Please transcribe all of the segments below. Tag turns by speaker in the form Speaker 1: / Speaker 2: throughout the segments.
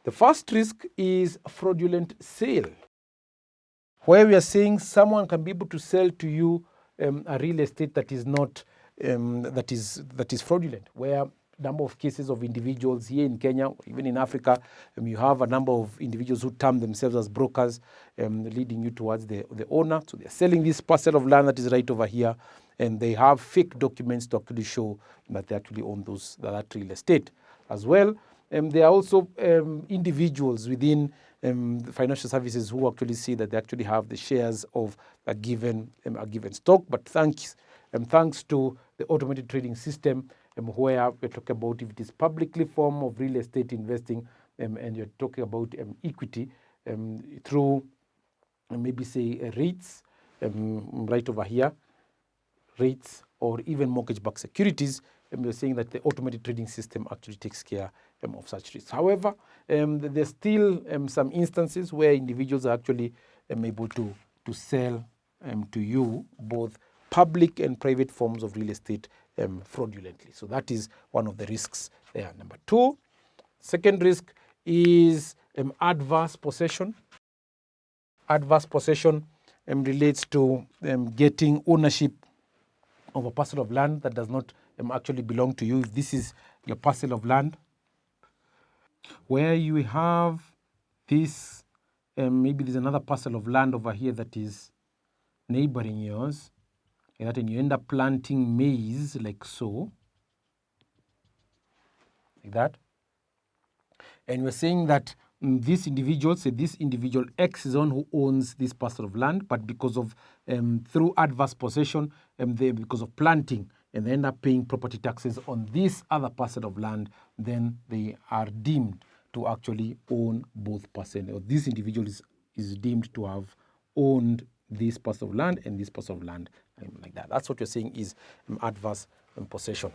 Speaker 1: The first risk is fraudulent sale, where we are saying someone can be able to sell to you a real estate that is not that is fraudulent, where number of cases of individuals here in Kenya, even in Africa, you have a number of individuals who term themselves as brokers, leading you towards the owner. So they're selling this parcel of land that is right over here, and they have fake documents to actually show that they actually own that real estate. As well, there are also individuals within financial services who actually see that they actually have the shares of a given stock, but thanks to the automated trading system, where we're talking about if it is publicly form of real estate investing, and you're talking about equity through maybe say REITs, right over here, REITs or even mortgage-backed securities, we're saying that the automated trading system actually takes care of such risks. However, there's still some instances where individuals are actually able to sell to you both public and private forms of real estate fraudulently. So that is one of the risks there. Number two, second risk is adverse possession. Adverse possession relates to getting ownership of a parcel of land that does not actually belong to you. If this is your parcel of land, where you have this, maybe there's another parcel of land over here that is neighboring yours, and you end up planting maize like so, like that. And we're saying that this individual, say this individual X is on who owns this parcel of land, but because of, through adverse possession, because of planting, and they end up paying property taxes on this other parcel of land, then they are deemed to actually own both parcels. Or this individual is deemed to have owned this parcel of land and this parcel of land, like that. That's what you're saying is adverse possession.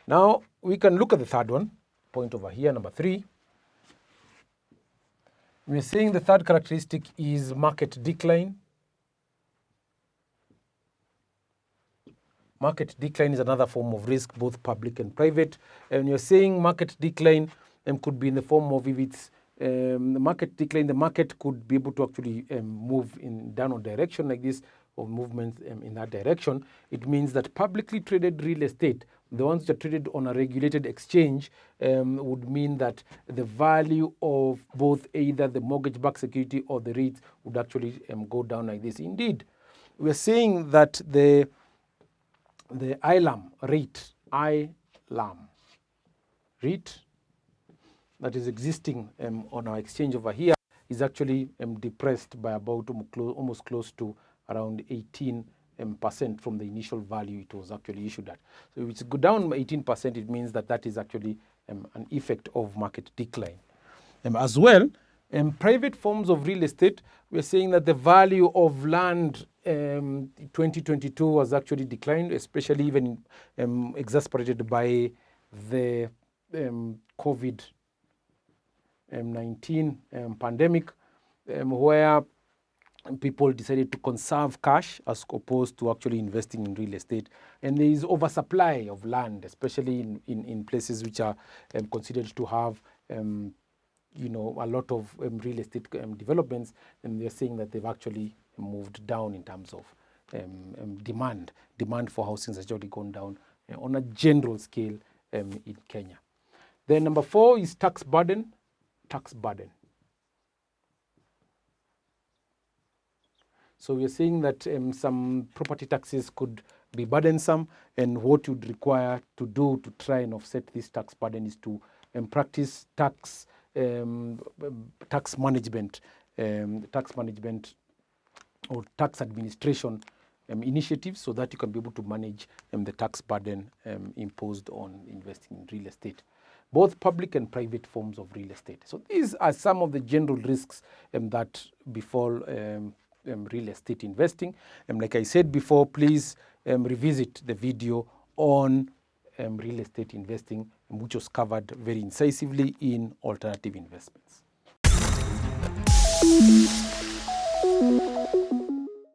Speaker 1: Now, we can look at the third one, point over here, number 3. We're saying the third characteristic is market decline. Market decline is another form of risk, both public and private. And you're saying market decline could be in the form of, if it's the market decline, the market could be able to actually move in downward direction like this, or movement in that direction. It means that publicly traded real estate, the ones that are traded on a regulated exchange, would mean that the value of both either the mortgage-backed security or the REITs would actually go down like this. Indeed, we're saying that the ILAM rate, that is existing on our exchange over here is actually depressed by about almost close to around 18% from the initial value it was actually issued at. So if it's go down by 18%, it means that is actually an effect of market decline. As well, private forms of real estate, we're saying that the value of land 2022 was actually declined, especially even exacerbated by the COVID-19 pandemic, where people decided to conserve cash as opposed to actually investing in real estate. And there is oversupply of land, especially in places which are considered to have a lot of real estate developments, and they're saying that they've actually moved down in terms of demand. Demand for housing has actually gone down on a general scale in Kenya. Then number 4 is tax burden. So we're saying that some property taxes could be burdensome, and what you'd require to do to try and offset this tax burden is to practice tax management or tax administration initiatives, so that you can be able to manage the tax burden imposed on investing in real estate, both public and private forms of real estate. So these are some of the general risks that befall real estate investing. Like I said before, please revisit the video on real estate investing, which was covered very incisively in alternative investments.